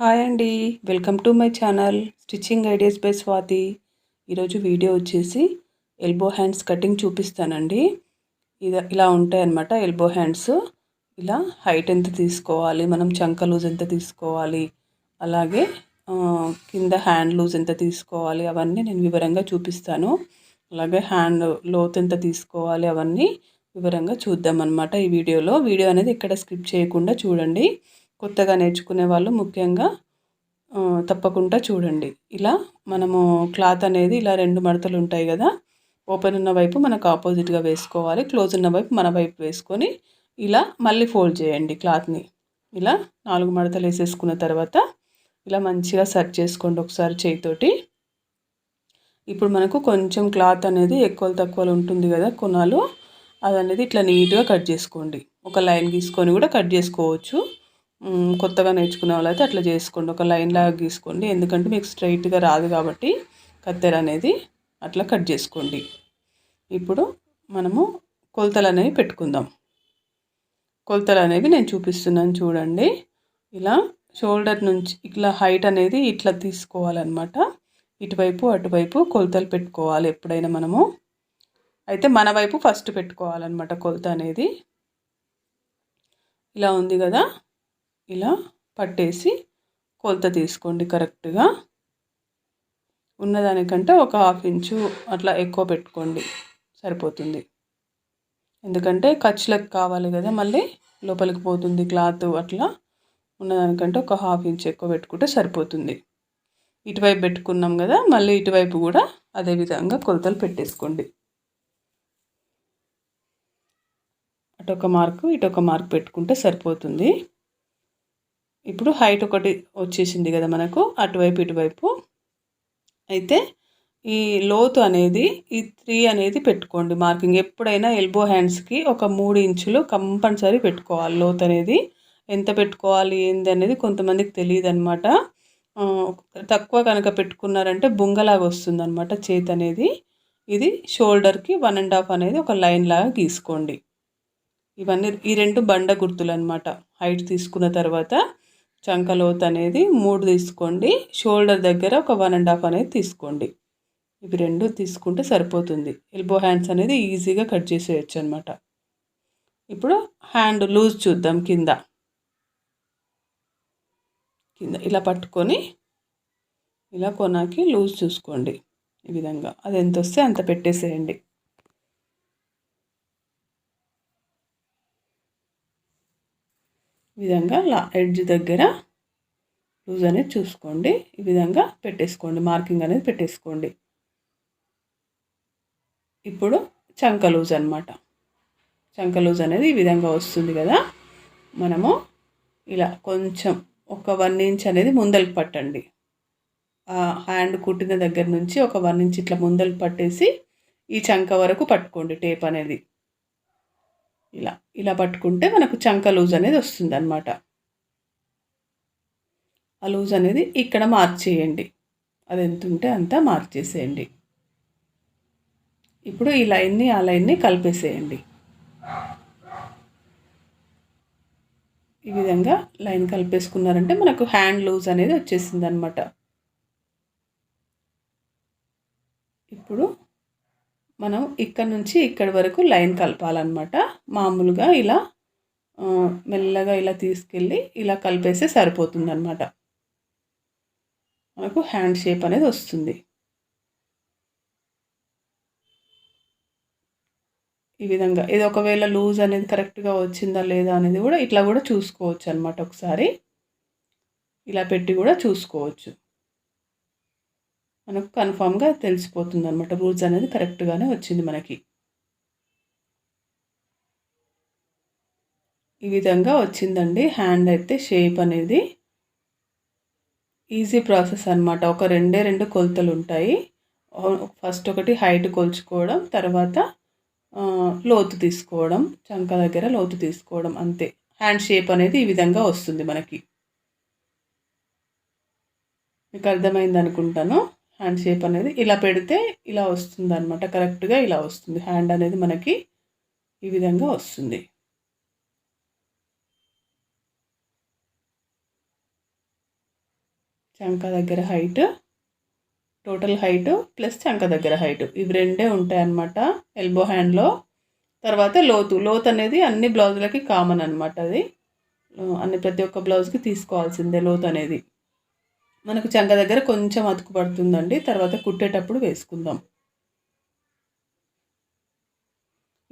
Hi అండి. Welcome to my channel stitching ideas by Swathi. ఈరోజు video వచ్చేసి ఎల్బో హ్యాండ్స్ కటింగ్ చూపిస్తానండి. ఇలా ఉంటాయన్నమాట ఎల్బో హ్యాండ్స్. ఇలా హైట్ ఎంత తీసుకోవాలి, మనం చంక లూజ్ ఎంత తీసుకోవాలి, అలాగే కింద హ్యాండ్ లూజ్ ఎంత తీసుకోవాలి, అవన్నీ నేను వివరంగా చూపిస్తాను. అలాగే హ్యాండ్ లోత్ ఎంత తీసుకోవాలి, అవన్నీ వివరంగా చూద్దాం అన్నమాట ఈ వీడియోలో. వీడియో అనేది ఎక్కడ స్కిప్ చేయకుండా చూడండి. కొత్తగా నేర్చుకునే వాళ్ళు ముఖ్యంగా తప్పకుండా చూడండి. ఇలా మనము క్లాత్ అనేది ఇలా 2 మడతలు ఉంటాయి కదా, ఓపెన్ ఉన్న వైపు మనకు ఆపోజిట్గా వేసుకోవాలి, క్లోజ్ ఉన్న వైపు మన వైపు వేసుకొని ఇలా మళ్ళీ ఫోల్డ్ చేయండి క్లాత్ని. ఇలా 4 మడతలు వేసేసుకున్న తర్వాత ఇలా మంచిగా సెట్ చేసుకోండి ఒకసారి చేయితోటి. ఇప్పుడు మనకు కొంచెం క్లాత్ అనేది ఎక్కువ తక్కువలు ఉంటుంది కదా కొనాలు, అదనేది ఇట్లా నీట్గా కట్ చేసుకోండి. ఒక లైన్ గీసుకొని కూడా కట్ చేసుకోవచ్చు. కొత్తగా నేర్చుకునే వాళ్ళైతే అట్లా చేసుకోండి, ఒక లైన్ లాగా గీసుకోండి. ఎందుకంటే మీకు స్ట్రైట్గా రాదు కాబట్టి కత్తెర అనేది అట్లా కట్ చేసుకోండి. ఇప్పుడు మనము కొలతలు అనేవి పెట్టుకుందాం. కొలతలు అనేవి నేను చూపిస్తున్నాను చూడండి. ఇలా షోల్డర్ నుంచి ఇట్లా హైట్ అనేది ఇట్లా తీసుకోవాలన్నమాట. ఇటువైపు అటువైపు కొలతలు పెట్టుకోవాలి ఎప్పుడైనా మనము. అయితే మన వైపు ఫస్ట్ పెట్టుకోవాలన్నమాట కొలత అనేది. ఇలా ఉంది కదా, ఇలా పట్టేసి కొలత తీసుకోండి. కరెక్ట్గా ఉన్నదానికంటే ఒక 1/2 ఇంచు అట్లా ఎక్కువ పెట్టుకోండి, సరిపోతుంది. ఎందుకంటే ఖర్చులకు కావాలి కదా, మళ్ళీ లోపలికి పోతుంది క్లాత్. అట్లా ఉన్నదానికంటే ఒక 1/2 ఇంచు ఎక్కువ పెట్టుకుంటే సరిపోతుంది. ఇటువైపు పెట్టుకున్నాం కదా, మళ్ళీ ఇటువైపు కూడా అదే విధంగా కొలతలు పెట్టేసుకోండి. అటొక మార్కు ఇటొక మార్క్ పెట్టుకుంటే సరిపోతుంది. ఇప్పుడు హైట్ ఒకటి వచ్చేసింది కదా మనకు, అటువైపు ఇటువైపు. అయితే ఈ లోతు అనేది ఈ 3 అనేది పెట్టుకోండి మార్కింగ్. ఎప్పుడైనా ఎల్బో హ్యాండ్స్కి ఒక 3 ఇంచులు కంపల్సరీ పెట్టుకోవాలి. లోతు అనేది ఎంత పెట్టుకోవాలి ఏంది అనేది కొంతమందికి తెలియదు అనమాట. తక్కువ కనుక పెట్టుకున్నారంటే బుంగలాగా వస్తుంది అనమాట చేతి అనేది. ఇది షోల్డర్కి 1.5 అనేది ఒక లైన్ లాగా గీసుకోండి. ఇవన్నీ ఈ 2 బండ గుర్తులు అనమాట. హైట్ తీసుకున్న తర్వాత చంక లోతు అనేది 3 తీసుకోండి, షోల్డర్ దగ్గర ఒక 1.5 అనేది తీసుకోండి. ఇవి 2 తీసుకుంటే సరిపోతుంది. ఎల్బో హ్యాండ్స్ అనేది ఈజీగా కట్ చేసేయచ్చు అనమాట. ఇప్పుడు హ్యాండ్ లూజ్ చూద్దాం. కింద ఇలా పట్టుకొని ఇలా కొనాకి లూజ్ చూసుకోండి. ఈ విధంగా అది ఎంత వస్తే అంత పెట్టేసేయండి. ఈ విధంగా ఎడ్జ్ దగ్గర లూజ్ అనేది చూసుకోండి. ఈ విధంగా పెట్టేసుకోండి, మార్కింగ్ అనేది పెట్టేసుకోండి. ఇప్పుడు చంక లూజ్ అనమాట. చంక లూజ్ అనేది ఈ విధంగా వస్తుంది కదా, మనము ఇలా కొంచెం ఒక 1 ఇంచ్ అనేది ముందరికి పట్టండి. హ్యాండ్ కుట్టిన దగ్గర నుంచి ఒక 1 ఇంచ్ ఇట్లా ముందరికి పట్టేసి ఈ చంక వరకు పట్టుకోండి టేప్ అనేది. ఇలా ఇలా పట్టుకుంటే మనకు చంక లూజ్ అనేది వస్తుంది అనమాట. ఆ లూజ్ అనేది ఇక్కడ మార్క్ చేయండి. అది ఎంత ఉంటే అంత మార్క్ చేసేయండి. ఇప్పుడు ఈ లైన్ని ఆ లైన్ని కలిపేసేయండి. ఈ విధంగా లైన్ కలిపేసుకున్నారంటే మనకు హ్యాండ్ లూజ్ అనేది వచ్చేసింది అనమాట. ఇప్పుడు మనం ఇక్కడ నుంచి ఇక్కడి వరకు లైన్ కలపాలన్నమాట. మామూలుగా ఇలా మెల్లగా ఇలా తీసుకెళ్ళి ఇలా కలిపేస్తే సరిపోతుంది అనమాట. మనకు హ్యాండ్ షేప్ అనేది వస్తుంది. ఈ విధంగా ఇది ఒకవేళ లూజ్ అనేది కరెక్ట్గా వచ్చిందా లేదా అనేది కూడా ఇట్లా కూడా చూసుకోవచ్చు అనమాట. ఒకసారి ఇలా పెట్టి కూడా చూసుకోవచ్చు. మనకు కన్ఫామ్గా తెలిసిపోతుంది అనమాట లూజ్ అనేది కరెక్ట్గానే వచ్చింది మనకి. ఈ విధంగా వచ్చిందండి హ్యాండ్ అయితే షేప్ అనేది. ఈజీ ప్రాసెస్ అనమాట. ఒక 2 కొలతలు ఉంటాయి. ఫస్ట్ ఒకటి హైట్ కొలుచుకోవడం, తర్వాత లోతు తీసుకోవడం, చంక దగ్గర లోతు తీసుకోవడం, అంతే. హ్యాండ్ షేప్ అనేది ఈ విధంగా వస్తుంది మనకి. మీకు అర్థమైంది అనుకుంటాను. హ్యాండ్ షేప్ అనేది ఇలా పెడితే ఇలా వస్తుంది అనమాట. కరెక్ట్గా ఇలా వస్తుంది హ్యాండ్ అనేది మనకి. ఈ విధంగా వస్తుంది. చంక దగ్గర హైట్, టోటల్ హైట్ ప్లస్ చంక దగ్గర హైట్ ఇవి రెండే ఉంటాయన్నమాట ఎల్బో హ్యాండ్లో. తర్వాత లోతు అనేది అన్ని బ్లౌజులకి కామన్ అనమాట. అది ప్రతి ఒక్క బ్లౌజ్కి తీసుకోవాల్సిందే లోతు అనేది. మనకు చంక దగ్గర కొంచెం అతుకు పడుతుందండి, తర్వాత కుట్టేటప్పుడు వేసుకుందాం.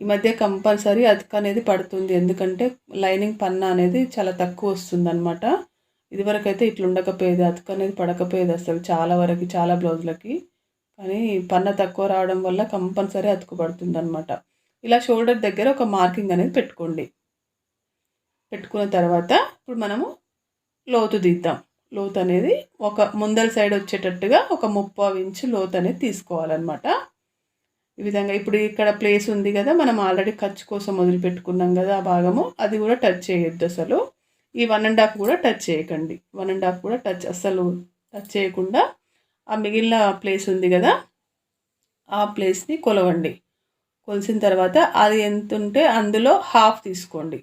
ఈ మధ్య కంపల్సరీ అతుకు అనేది పడుతుంది, ఎందుకంటే లైనింగ్ పన్నా అనేది చాలా తక్కువ వస్తుంది అనమాట. ఇదివరకు అయితే ఇట్లా ఉండకపోయేది, అతుకు అనేది పడకపోయేది అసలు చాలా వరకు, చాలా బ్లౌజులకి. కానీ పన్న తక్కువ రావడం వల్ల కంపల్సరీ అతుకు పడుతుంది అనమాట. ఇలా షోల్డర్ దగ్గర ఒక మార్కింగ్ అనేది పెట్టుకోండి. పెట్టుకున్న తర్వాత ఇప్పుడు మనము లోతు తీద్దాం. లోతు అనేది ఒక ముందల సైడ్ వచ్చేటట్టుగా ఒక 3/4 ఇంచు లోతు అనేది తీసుకోవాలన్నమాట. ఈ విధంగా ఇప్పుడు ఇక్కడ ప్లేస్ ఉంది కదా, మనం ఆల్రెడీ ఖర్చు కోసం వదిలిపెట్టుకున్నాం కదా ఆ భాగము, అది కూడా టచ్ చేయొద్దు అసలు. ఈ 1.5 కూడా టచ్ చేయకండి. 1.5 కూడా అసలు టచ్ చేయకుండా ఆ మిగిలిన ప్లేస్ ఉంది కదా, ఆ ప్లేస్ని కొలవండి. కొలిసిన తర్వాత అది ఎంత ఉంటే అందులో హాఫ్ తీసుకోండి.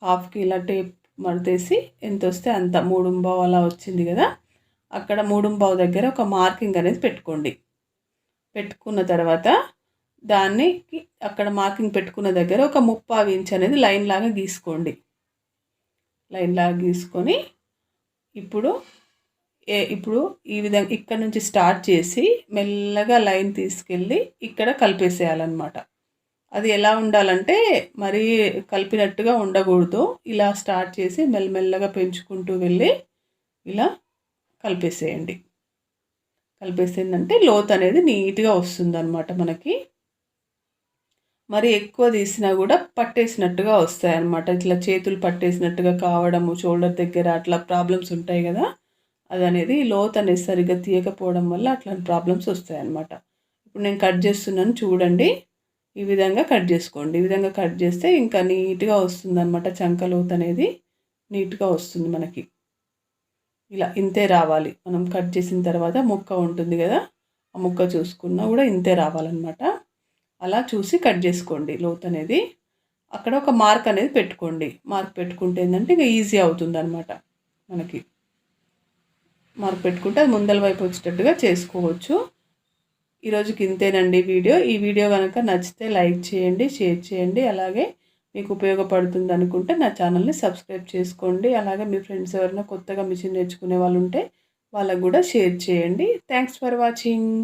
హాఫ్కి ఇలా టేప్ మడతేసి ఎంత వస్తే అంత 3/4 అలా వచ్చింది కదా, అక్కడ 3/4 దగ్గర ఒక మార్కింగ్ అనేది పెట్టుకోండి. పెట్టుకున్న తర్వాత దాన్ని అక్కడ మార్కింగ్ పెట్టుకున్న దగ్గర ఒక 3/4 ఇంచ్ అనేది లైన్ లాగా గీసుకోండి. లైన్ లాగా గీసుకొని ఇప్పుడు ఈ విధంగా ఇక్కడ నుంచి స్టార్ట్ చేసి మెల్లగా లైన్ తీసుకెళ్ళి ఇక్కడ కలిపేసేయాలన్నమాట. అది ఎలా ఉండాలంటే మరీ కలిపినట్టుగా ఉండకూడదు. ఇలా స్టార్ట్ చేసి మెల్లమెల్లగా పెంచుకుంటూ వెళ్ళి ఇలా కలిపేసేయండి. కలిపేసిందంటే లోతు అనేది నీట్గా వస్తుందన్నమాట మనకి. మరి ఎక్కువ తీసినా కూడా పట్టేసినట్టుగా వస్తాయన్నమాట. ఇట్లా చేతులు పట్టేసినట్టుగా కావడము, షోల్డర్ దగ్గర అట్లా ప్రాబ్లమ్స్ ఉంటాయి కదా, అదనేది లోతు అనేది సరిగ్గా తీయకపోవడం వల్ల అట్లాంటి ప్రాబ్లమ్స్ వస్తాయన్నమాట. ఇప్పుడు నేను కట్ చేస్తున్నాను చూడండి. ఈ విధంగా కట్ చేసుకోండి. ఈ విధంగా కట్ చేస్తే ఇంకా నీట్గా వస్తుందన్నమాట. చంక లోతు అనేది నీట్గా వస్తుంది మనకి. ఇలా ఇంతే రావాలి. మనం కట్ చేసిన తర్వాత ముక్క ఉంటుంది కదా, ఆ ముక్క చూసుకున్నా కూడా ఇంతే రావాలన్నమాట. అలా చూసి కట్ చేసుకోండి లోతు అనేది. అక్కడ ఒక మార్క్ అనేది పెట్టుకోండి. మార్క్ పెట్టుకుంటే ఏంటంటే ఇంకా ఈజీ అవుతుంది అనమాట మనకి. మార్క్ పెట్టుకుంటే అది ముందల వైపు వచ్చేటట్టుగా చేసుకోవచ్చు. ఈరోజుకి ఇంతేనండి వీడియో. ఈ వీడియో కనుక నచ్చితే లైక్ చేయండి, షేర్ చేయండి. అలాగే మీకు ఉపయోగపడుతుంది అనుకుంటే నా ఛానల్ని సబ్స్క్రైబ్ చేసుకోండి. అలాగే మీ ఫ్రెండ్స్ ఎవరైనా కొత్తగా మిషన్ నేర్చుకునే వాళ్ళు ఉంటే వాళ్ళకు కూడా షేర్ చేయండి. Thanks for watching.